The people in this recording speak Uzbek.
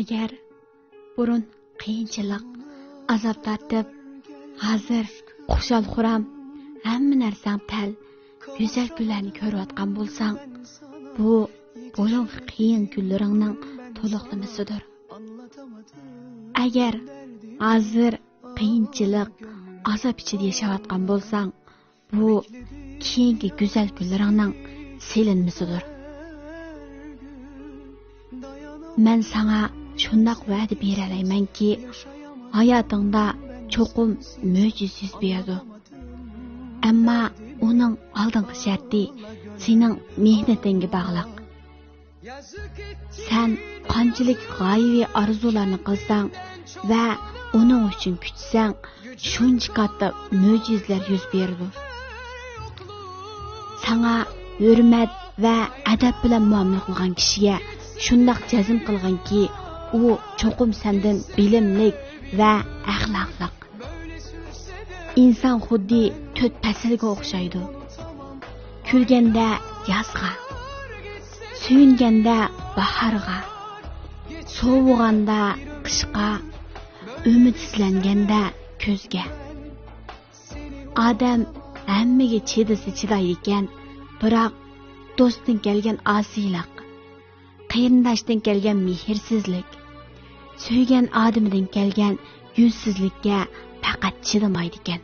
Agar burun qiyinchilik, azob tortib, hozir xushal-xuram, hamma narsang tal, go'zal kunlarni ko'rayotgan bo'lsang, bu bo'ling qiyin kunlaringning to'liqlamasidir. Agar hozir qiyinchilik, azob ichida yashayotgan bo'lsang, bu keyingi go'zal kunlaringning selinmasidir. Men sana shundoq va'da bera olaymanki, hayotingda cho'qim mo'jiza yuz beradi. Ammo uning oldingi sharti sening mehnatingga bog'liq. Sen qanchalik g'oyaviy orzularni qilsang va uning uchun kuchsang, shuncha katta mo'jizalar yuz beradi. Sana hurmat va adab bilan muomala qilgan kishiga shundoq jazm qilganki, u cho'qim sendan bilimlik va axloqli. İnsan xuddi 4 faslga o'xshaydi. Kulganda yozga, suyunganda bahorga, sovug'anda qishga, umidsizlanganda ko'zga. Odam hammaga chidasa chidaydi ekan, biroq do'stdan kelgan osiylik, qarindoshdan kelgan mehrsizlik, suygan odamdan kelgan yuzsizlikka faqat chidamaydi ekan.